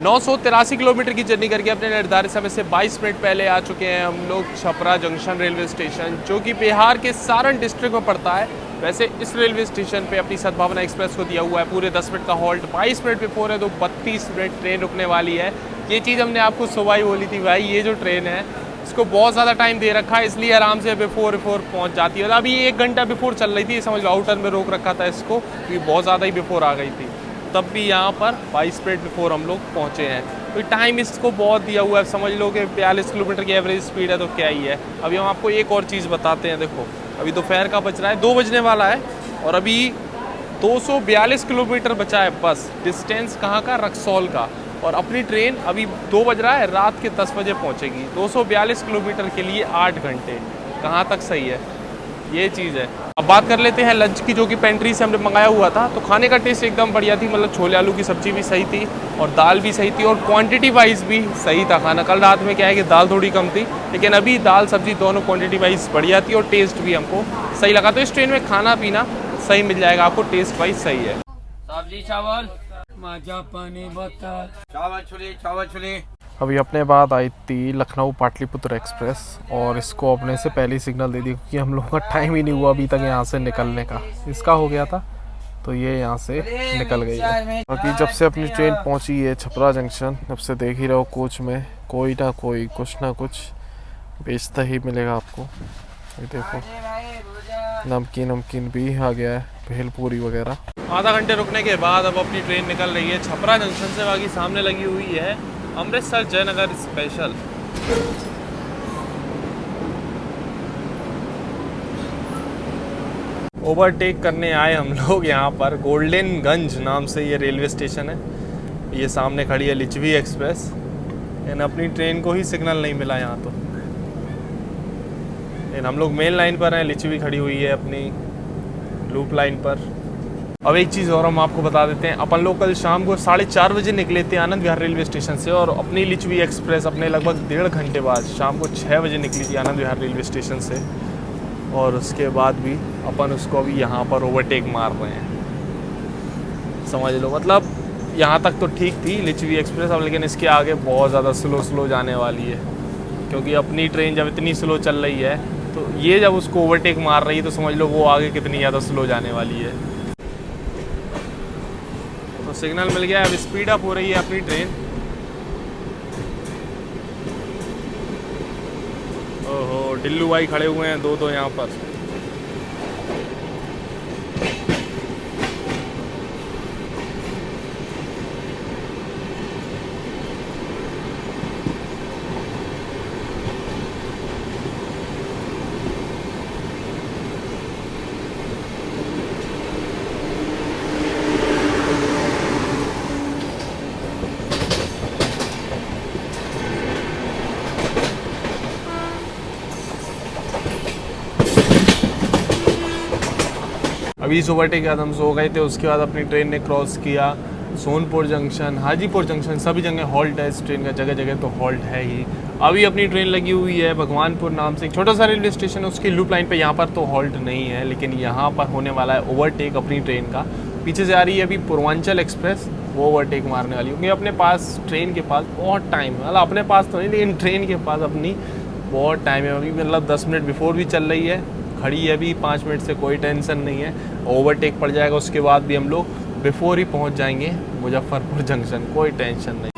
Speaker 1: 983 किलोमीटर की जर्नी करके अपने निर्धारित समय से 22 मिनट पहले आ चुके हैं हम लोग छपरा जंक्शन रेलवे स्टेशन, जो कि बिहार के सारण डिस्ट्रिक्ट में पड़ता है। वैसे इस रेलवे स्टेशन पे अपनी सद्भावना एक्सप्रेस को दिया हुआ है पूरे 10 मिनट का हॉल्ट। 22 मिनट बिफोर है तो 32 मिनट ट्रेन रुकने वाली है। ये चीज़ हमने आपको सुबह ही बोली थी भाई, ये जो ट्रेन है इसको बहुत ज़्यादा टाइम दे रखा है, इसलिए आराम से बिफोर पहुँच जाती है। अभी 1 घंटा बिफोर चल रही थी, समझ लो आउटर में रोक रखा था इसको, क्योंकि बहुत ज़्यादा ही बिफोर आ गई थी। तब भी यहाँ पर 22 मिनट बिफोर हम लोग पहुँचे हैं, तो टाइम इसको बहुत दिया हुआ है। समझ लो कि 42 किलोमीटर की एवरेज स्पीड है तो क्या ही है। अभी हम आपको एक और चीज़ बताते हैं। देखो अभी दोपहर का बज रहा है, 2 बजने वाला है और अभी 242 किलोमीटर बचा है बस। डिस्टेंस कहाँ का? रक्सौल का। और अपनी ट्रेन अभी 2 बज रहा है, रात के 10 बजे पहुँचेगी। 242 किलोमीटर के लिए 8 घंटे, कहाँ तक सही है? ये चीज़ है। अब बात कर लेते हैं लंच की, जो कि पेंट्री से हमने मंगाया हुआ था। तो खाने का टेस्ट एकदम बढ़िया थी, मतलब छोले आलू की सब्ज़ी भी सही थी और दाल भी सही थी और क्वांटिटी वाइज भी सही था खाना। कल रात में क्या है कि दाल थोड़ी कम थी, लेकिन अभी दाल सब्ज़ी दोनों क्वांटिटी वाइज बढ़िया थी और टेस्ट भी हमको सही लगा। तो इस ट्रेन में खाना पीना सही मिल जाएगा आपको, टेस्ट वाइज सही है।
Speaker 3: सब्जी चावल माजा पानी बोतल चावल छोले।
Speaker 5: अभी अपने बाद आई थी लखनऊ पाटलिपुत्र एक्सप्रेस और इसको अपने से पहले सिग्नल दे दी, क्योंकि हम लोगों का टाइम ही नहीं हुआ अभी तक यहाँ से निकलने का। इसका हो गया था तो ये यहाँ से निकल गई है। बाकी जब से अपनी ट्रेन पहुँची है छपरा जंक्शन, जब से देख ही रहो कोच में कोई ना कोई कुछ ना कुछ बेचता ही मिलेगा आपको। ये देखो नमकीन भी आ गया है, भेलपूरी वगैरह।
Speaker 1: आधा घंटे रुकने के बाद अब अपनी ट्रेन निकल रही है छपरा जंक्शन से। बाकी सामने लगी हुई है अमृतसर जयनगर स्पेशल। ओवरटेक करने आए हम लोग यहाँ पर, गोल्डनगंज नाम से ये रेलवे स्टेशन है। ये सामने खड़ी है लिच्छवी एक्सप्रेस, लेकिन अपनी ट्रेन को ही सिग्नल नहीं मिला यहाँ तो। लेकिन हम लोग मेन लाइन पर हैं, लिच्छवी खड़ी हुई है अपनी लूप लाइन पर। अब एक चीज़ और हम आपको बता देते हैं, अपन लोग कल शाम को 4:30 बजे निकले थे आनंद विहार रेलवे स्टेशन से, और अपनी लिच्छवी एक्सप्रेस अपने लगभग 1.5 घंटे बाद शाम को 6 बजे निकली थी आनंद विहार रेलवे स्टेशन से। और उसके बाद भी अपन उसको अभी यहाँ पर ओवरटेक मार रहे हैं, समझ लो। मतलब यहाँ तक तो ठीक थी लिच्छवी एक्सप्रेस अब, लेकिन इसके आगे बहुत ज़्यादा स्लो जाने वाली है, क्योंकि अपनी ट्रेन जब इतनी स्लो चल रही है तो ये जब उसको ओवरटेक मार रही है तो समझ लो वो आगे कितनी ज़्यादा स्लो जाने वाली है। तो सिग्नल मिल गया, अब स्पीड अप हो रही है अपनी ट्रेन। ओहो डिल्लू भाई खड़े हुए हैं दो यहाँ पर। अभी इस ओवरटेक के बाद हम सो गए थे। उसके बाद अपनी ट्रेन ने क्रॉस किया सोनपुर जंक्शन, हाजीपुर जंक्शन, सभी जगह हॉल्ट है इस ट्रेन का, जगह जगह तो हॉल्ट है ही। अभी अपनी ट्रेन लगी हुई है भगवानपुर नाम से एक छोटा सा रेलवे स्टेशन है, उसकी लूप लाइन पे, यहाँ पर तो हॉल्ट नहीं है, लेकिन यहाँ पर होने वाला है ओवरटेक अपनी ट्रेन का। पीछे से आ रही है अभी पूर्वांचल एक्सप्रेस, वो ओवरटेक मारने वाली, क्योंकि अपने पास ट्रेन के पास बहुत टाइम है, मतलब अपने पास तो नहीं लेकिन ट्रेन के पास अपनी बहुत टाइम है। अभी मतलब 10 मिनट बिफोर भी चल रही है, खड़ी है अभी 5 मिनट से, कोई टेंशन नहीं है। ओवरटेक पड़ जाएगा उसके बाद भी हम लोग बिफोर ही पहुंच जाएंगे मुजफ्फरपुर जंक्शन, कोई टेंशन नहीं।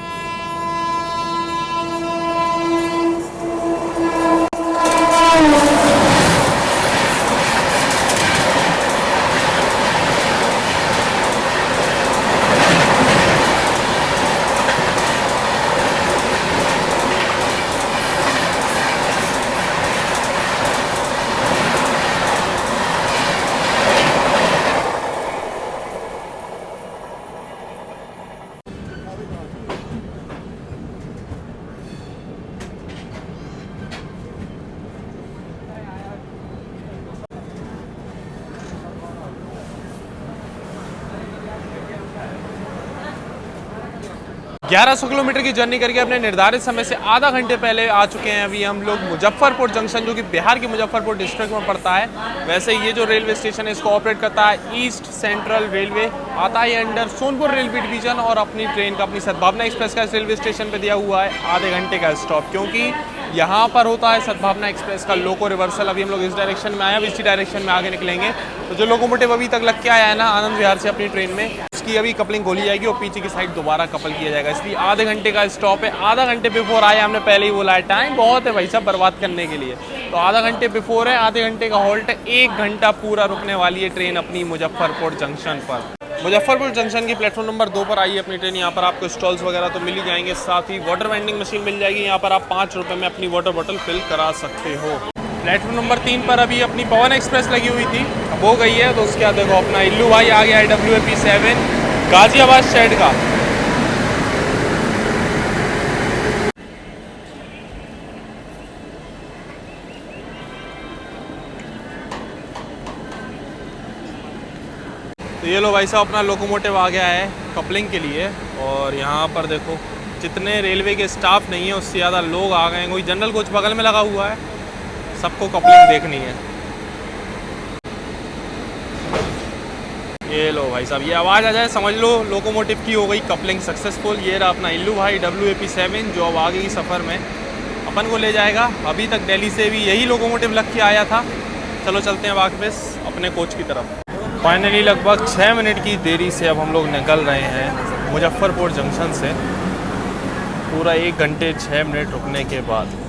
Speaker 1: 1100 किलोमीटर की जर्नी करके अपने निर्धारित समय से आधा घंटे पहले आ चुके हैं अभी हम लोग मुजफ्फरपुर जंक्शन, जो कि बिहार के मुजफ्फरपुर डिस्ट्रिक्ट में पड़ता है। वैसे ये जो रेलवे स्टेशन है इसको ऑपरेट करता है ईस्ट सेंट्रल रेलवे, आता है अंडर सोनपुर रेलवे डिवीजन, और अपनी ट्रेन का, अपनी सद्भावना एक्सप्रेस का इस रेलवे स्टेशन पर दिया हुआ है आधे घंटे का स्टॉप, क्योंकि यहाँ पर होता है सद्भावना एक्सप्रेस का लोको रिवर्सल। अभी हम लोग इस डायरेक्शन में आए, अब इसी डायरेक्शन में आगे निकलेंगे। तो जो लोकोमोटिव अभी तक लग के आया है ना आनंद विहार से अपनी ट्रेन में, उसकी अभी कपलिंग खोली जाएगी और पीछे की साइड दोबारा कपल किया जाएगा, इसलिए आधे घंटे का स्टॉप है। आधा घंटे बिफोर आए, हमने पहले ही बोला है टाइम बहुत है भाई साहब बर्बाद करने के लिए, तो आधा घंटे बिफोर है, आधे घंटे का हॉल्ट है, 1 घंटा पूरा रुकने वाली है ट्रेन अपनी मुजफ्फरपुर जंक्शन पर। मुजफ्फरपुर जंक्शन की प्लेटफॉर्म नंबर 2 पर आई है अपनी ट्रेन। यहाँ पर आपको स्टॉल्स वगैरह तो मिल ही जाएंगे, साथ ही वाटर वेंडिंग मशीन मिल जाएगी, यहाँ पर आप 5 रुपये में अपनी वाटर बॉटल फिल करा सकते हो। प्लेटफॉर्म नंबर 3 पर अभी अपनी पवन एक्सप्रेस लगी हुई थी, अब हो गई है, तो उसके बाद देखो अपना इल्लू भाई आ गया है WAP7 गाजियाबाद शेड का। तो ये लो भाई साहब अपना लोकोमोटिव आ गया है कपलिंग के लिए, और यहाँ पर देखो जितने रेलवे के स्टाफ नहीं है उससे ज़्यादा लोग आ गए हैं। कोई जनरल कोच बगल में लगा हुआ है, सबको कपलिंग देखनी है। ये लो भाई साहब, ये आवाज़ आ जाए समझ लो लोकोमोटिव की हो गई कपलिंग सक्सेसफुल। ये रहा अपना इल्लू भाई WAP7 जो अब आगे की सफ़र में अपन को ले जाएगा। अभी तक दिल्ली से भी यही लोकोमोटिव लग के आया था। चलो चलते हैं वापस अपने कोच की तरफ। फाइनली लगभग 6 मिनट की देरी से अब हम लोग निकल रहे हैं मुजफ्फरपुर जंक्शन से, पूरा 1 घंटे 6 मिनट रुकने के बाद।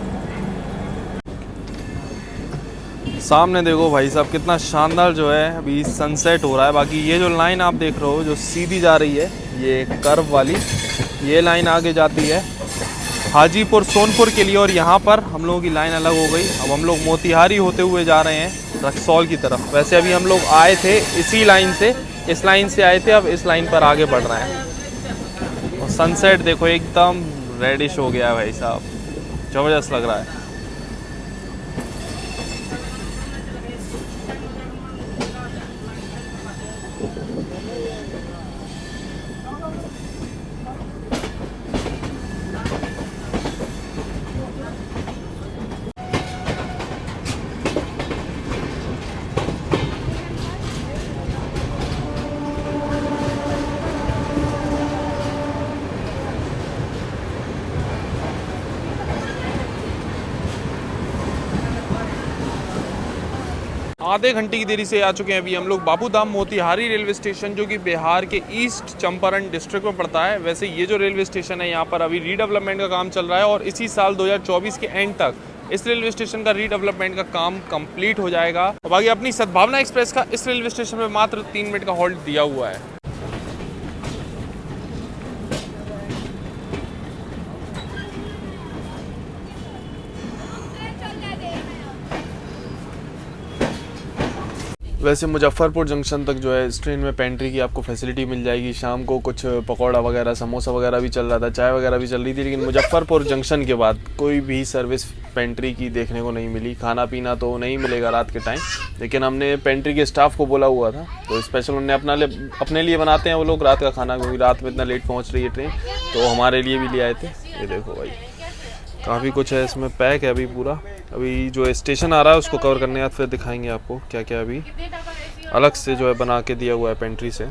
Speaker 1: सामने देखो भाई साहब कितना शानदार जो है अभी सनसेट हो रहा है। बाकी ये जो लाइन आप देख रहे हो जो सीधी जा रही है, ये कर्व वाली ये लाइन आगे जाती है हाजीपुर सोनपुर के लिए, और यहाँ पर हम लोगों की लाइन अलग हो गई। अब हम लोग मोतिहारी होते हुए जा रहे हैं रक्सौल की तरफ। वैसे अभी हम लोग आए थे इसी लाइन से, इस लाइन से आए थे, अब इस लाइन पर आगे बढ़ रहे हैं। और सनसेट देखो एकदम रेडिश हो गया है भाई साहब, ज़बरदस्त लग रहा है। आधे घंटे की देरी से आ चुके हैं अभी हम लोग बापू धाम मोतिहारी रेलवे स्टेशन, जो कि बिहार के ईस्ट चंपारण डिस्ट्रिक्ट में पड़ता है। वैसे ये जो रेलवे स्टेशन है यहाँ पर अभी रीडेवलपमेंट का काम चल रहा है, और इसी साल 2024 के एंड तक इस रेलवे स्टेशन का रीडेवलपमेंट का काम कंप्लीट हो जाएगा। और बाकी अपनी सद्भावना एक्सप्रेस का इस रेलवे स्टेशन में मात्र 3 मिनट का हॉल्ट दिया हुआ है।
Speaker 5: वैसे मुजफ्फरपुर जंक्शन तक जो है इस ट्रेन में पेंट्री की आपको फैसिलिटी मिल जाएगी। शाम को कुछ पकौड़ा वगैरह, समोसा वगैरह भी चल रहा था, चाय वगैरह भी चल रही थी, लेकिन मुजफ्फरपुर जंक्शन के बाद कोई भी सर्विस पेंट्री की देखने को नहीं मिली। खाना पीना तो नहीं मिलेगा रात के टाइम, लेकिन हमने पेंट्री के स्टाफ को बोला हुआ था, तो स्पेशल उन्होंने अपने लिए बनाते हैं वो लोग रात का खाना, क्योंकि रात में इतना लेट पहुँच रही है ट्रेन, तो हमारे लिए भी ले आए थे। ये देखो भाई, काफ़ी कुछ है इसमें, पैक है अभी पूरा। अभी जो स्टेशन आ रहा है उसको कवर करने के बाद फिर दिखाएंगे आपको क्या क्या अभी अलग से जो है बना के दिया हुआ है पेंट्री से।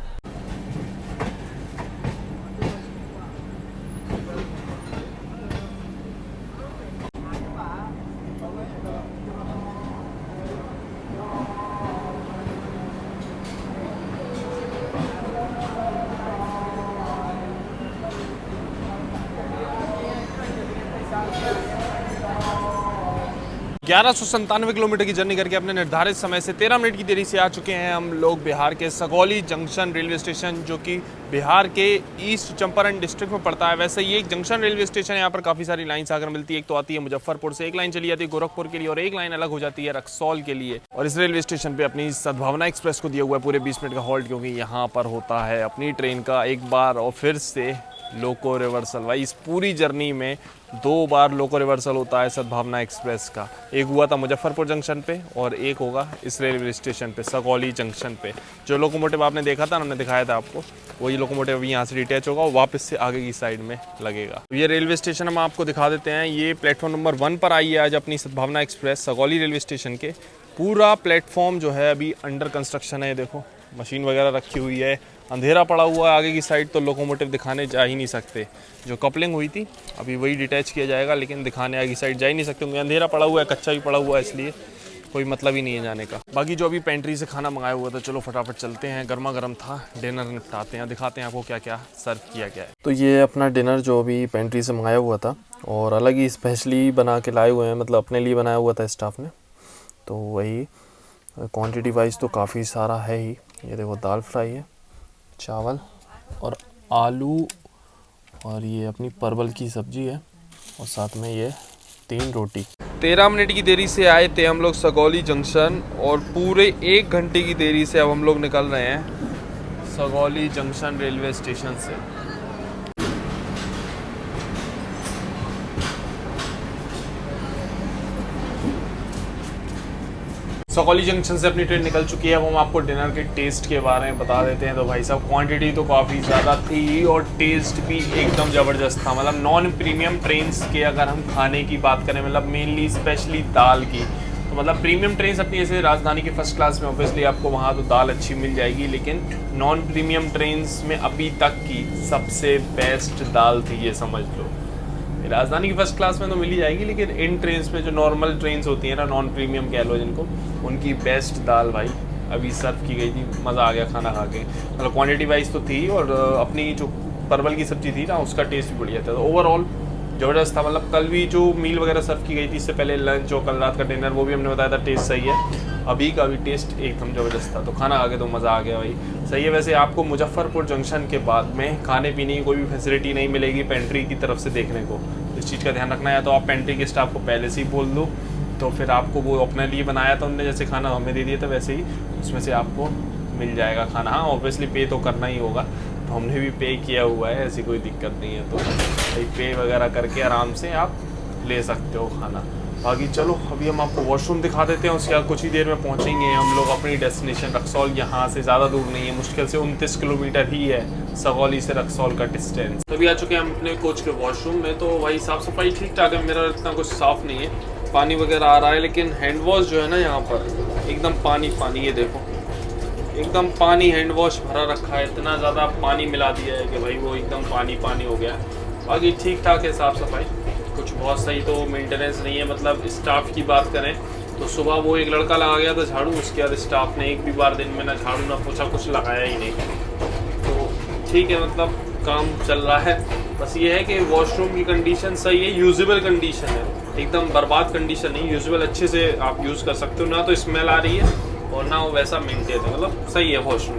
Speaker 5: 1197 किलोमीटर की जर्नी करके अपने निर्धारित समय से 13 मिनट की देरी से आ चुके हैं हम लोग बिहार के सगौली जंक्शन रेलवे स्टेशन, जो कि बिहार के ईस्ट चंपारण डिस्ट्रिक्ट में पड़ता है। वैसे ये एक जंक्शन रेलवे स्टेशन है, यहाँ पर काफ़ी सारी लाइन्स आकर मिलती है। एक तो आती है मुजफ्फरपुर से, एक लाइन चली जाती है गोरखपुर के लिए, और एक लाइन अलग हो जाती है रक्सौल के लिए। और इस रेलवे स्टेशन पर अपनी सद्भावना एक्सप्रेस को दिया हुआ है पूरे 20 मिनट का हॉल्ट, क्योंकि यहाँ पर होता है अपनी ट्रेन का एक बार और फिर से लोको रिवर्सल। भाई इस पूरी जर्नी में 2 बार लोको रिवर्सल होता है सद्भावना एक्सप्रेस का। एक हुआ था मुजफ्फरपुर जंक्शन पे और एक होगा इस रेलवे स्टेशन पे सगौली जंक्शन पे। जो लोकोमोटिव आपने देखा था, हमने दिखाया था आपको, वही लोकोमोटिव अभी यहाँ से डिटैच होगा और वापस से आगे की साइड में लगेगा। ये रेलवे स्टेशन हम आपको दिखा देते हैं। ये प्लेटफॉर्म नंबर 1 पर आई है आज अपनी सद्भावना एक्सप्रेस सगौली रेलवे स्टेशन के। पूरा प्लेटफॉर्म जो है अभी अंडर कंस्ट्रक्शन है। देखो मशीन वगैरह रखी हुई है, अंधेरा पड़ा हुआ है आगे की साइड, तो लोकोमोटिव दिखाने जा ही नहीं सकते। जो कपलिंग हुई थी अभी वही डिटैच किया जाएगा, लेकिन दिखाने आगे की साइड जा ही नहीं सकते क्योंकि अंधेरा पड़ा हुआ है, कच्चा भी पड़ा हुआ है, इसलिए कोई मतलब ही नहीं है जाने का। बाकी जो अभी पेंट्री से खाना मंगाया हुआ था, चलो फटाफट चलते हैं, गर्मा गर्म था, डिनर निपटाते हैं, दिखाते हैं आपको क्या क्या सर्व किया गया है। तो ये अपना डिनर जो अभी पेंट्री से मंगाया हुआ था और अलग ही स्पेशली बना के लाए हुए हैं, मतलब अपने लिए बनाया हुआ था स्टाफ ने, तो वही क्वांटिटी वाइज तो काफ़ी सारा है ही। ये देखो दाल फ्राई है, चावल और आलू, और ये अपनी परवल की सब्जी है, और साथ में ये 3 रोटी। 13 मिनट की देरी से आए थे हम लोग सगौली जंक्शन, और पूरे 1 घंटे की देरी से अब हम लोग निकल रहे हैं सगौली जंक्शन रेलवे स्टेशन से। सगौली जंक्शन से अपनी ट्रेन निकल चुकी है। अब हम आपको डिनर के टेस्ट के बारे में बता देते हैं। तो भाई साहब क्वांटिटी तो काफ़ी ज़्यादा थी और टेस्ट भी एकदम ज़बरदस्त था। मतलब नॉन प्रीमियम ट्रेन्स के अगर हम खाने की बात करें, मतलब मेनली स्पेशली दाल की, तो मतलब प्रीमियम ट्रेन्स अपनी जैसे राजधानी की फर्स्ट क्लास में ऑब्वियसली आपको वहाँ तो दाल अच्छी मिल जाएगी, लेकिन नॉन प्रीमियम ट्रेन्स में अभी तक की सबसे बेस्ट दाल थी, ये समझ लो। राजधानी की फर्स्ट क्लास में तो मिल ही जाएगी, लेकिन इन ट्रेन्स में जो नॉर्मल ट्रेन्स होती हैं ना, नॉन प्रीमियम कह लो जिनको, उनकी बेस्ट दाल भाई अभी सर्व की गई थी। मज़ा आ गया खाना खा के। मतलब क्वांटिटी वाइज तो थी, और अपनी जो परवल की सब्ज़ी थी ना, उसका टेस्ट भी बढ़िया था। तो ओवरऑल ज़बरदस्त था। मतलब कल भी जो मील वगैरह सर्व की गई थी, इससे पहले लंच और कल रात का डिनर, वो भी हमने बताया था टेस्ट सही है। अभी का भी टेस्ट एकदम ज़बरदस्त था। तो खाना खा के तो मज़ा आ गया भाई, सही है। वैसे आपको मुजफ्फरपुर जंक्शन के बाद में खाने पीने की कोई भी फैसिलिटी नहीं मिलेगी पेंट्री की तरफ से देखने को। इस चीज़ का ध्यान रखना है। तो आप पेंट्री के स्टाफ को पहले से ही बोल दो, तो फिर आपको वो अपने लिए बनाया था उनने, जैसे खाना हमें दे दिया था वैसे ही उसमें से आपको मिल जाएगा खाना। हाँ ऑब्वियसली पे तो करना ही होगा, तो हमने भी पे किया हुआ है, ऐसी कोई दिक्कत नहीं है। तो भाई पे वगैरह करके आराम से आप ले सकते हो खाना। बाकी चलो अभी हम आपको वॉशरूम दिखा देते हैं, उसके बाद कुछ ही देर में पहुंचेंगे हम लोग अपनी डेस्टिनेशन रक्सौल। यहाँ से ज़्यादा दूर नहीं है, मुश्किल से 29 किलोमीटर ही है सगौली से रक्सौल का डिस्टेंस। तभी आ चुके हैं हम अपने कोच के वॉशरूम में। तो भाई साफ़ सफाई ठीक ठाक है, मेरा इतना कुछ साफ़ नहीं है, पानी वगैरह आ रहा है, लेकिन हैंड वॉश जो है ना यहाँ पर एकदम पानी पानी, ये देखो एकदम पानी हैंड वॉश भरा रखा है, इतना ज़्यादा पानी मिला दिया है कि भाई वो एकदम पानी पानी हो गया है। बाकी ठीक ठाक है साफ़ सफाई, कुछ बहुत सही तो मेंटेनेंस नहीं है। मतलब स्टाफ की बात करें तो सुबह वो एक लड़का लगा गया था झाड़ू, उसके बाद स्टाफ ने एक भी बार दिन में ना झाड़ू ना पोछा कुछ लगाया ही नहीं। तो ठीक है, मतलब काम चल रहा है। बस ये है कि वॉशरूम की कंडीशन सही है, यूजेबल कंडीशन है, एकदम बर्बाद कंडीशन नहीं, यूजेबल अच्छे से आप यूज़ कर सकते हो। ना तो स्मेल आ रही है और ना वो वैसा मेंटेन है, मतलब सही है वॉशरूम।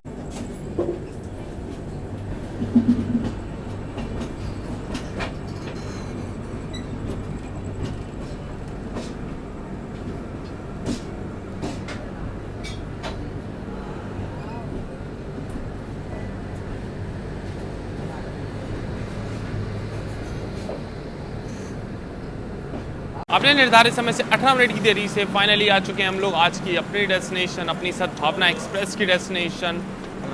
Speaker 1: अपने निर्धारित समय से 18 मिनट की देरी से फाइनली आ चुके हैं हम लोग आज की अपनी डेस्टिनेशन, अपनी सद्भावना एक्सप्रेस की डेस्टिनेशन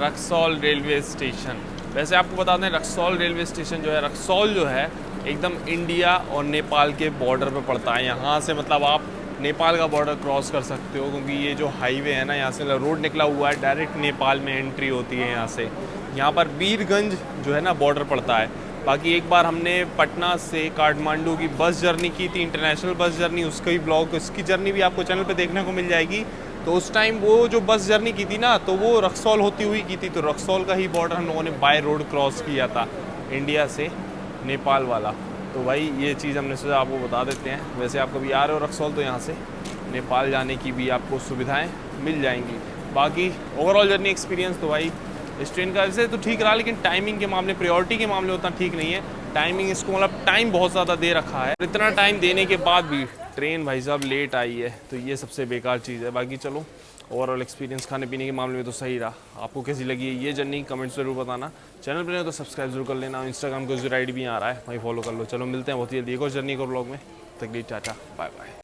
Speaker 1: रक्सौल रेलवे स्टेशन। वैसे आपको बता दें रक्सौल रेलवे स्टेशन जो है, रक्सौल जो है एकदम इंडिया और नेपाल के बॉर्डर पे पड़ता है। यहाँ से मतलब आप नेपाल का बॉर्डर क्रॉस कर सकते हो, क्योंकि ये जो हाईवे है ना, यहाँ से रोड निकला हुआ है, डायरेक्ट नेपाल में एंट्री होती है यहाँ से। यहाँ पर वीरगंज जो है ना बॉर्डर पड़ता है। बाकी एक बार हमने पटना से काठमांडू की बस जर्नी की थी, इंटरनेशनल बस जर्नी, उसका ही ब्लॉग, उसकी जर्नी भी आपको चैनल पे देखने को मिल जाएगी। तो उस टाइम वो जो बस जर्नी की थी ना, तो वो रक्सौल होती हुई की थी। तो रक्सौल का ही बॉर्डर हम लोगों ने बाय रोड क्रॉस किया था, इंडिया से नेपाल वाला। तो भाई ये चीज़ हमने सोचा आपको बता देते हैं। वैसे आप कभी आ रहे हो रक्सौल तो यहाँ से नेपाल जाने की भी आपको सुविधाएँ मिल जाएंगी। बाकी ओवरऑल जर्नी एक्सपीरियंस तो भाई इस ट्रेन का वैसे तो ठीक रहा, लेकिन टाइमिंग के मामले, प्रायोरिटी के मामले उतना ठीक नहीं है। टाइमिंग इसको मतलब टाइम बहुत ज़्यादा दे रखा है। इतना टाइम देने के बाद भी ट्रेन भाई साहब लेट आई है, तो ये सबसे बेकार चीज़ है। बाकी चलो ओवरऑल एक्सपीरियंस खाने पीने के मामले में तो सही रहा। आपको कैसी लगी है ये जर्नी, कमेंट्स जरूर बताना। चैनल पर नहीं तो सब्सक्राइब जरूर कर लेना। इंस्टाग्राम को जो आईडी भी आ रहा है भाई फॉलो कर लो। चलो मिलते हैं बहुत ही जल्दी एक और जर्नी को ब्लॉग में। तक टाटा बाय बाय।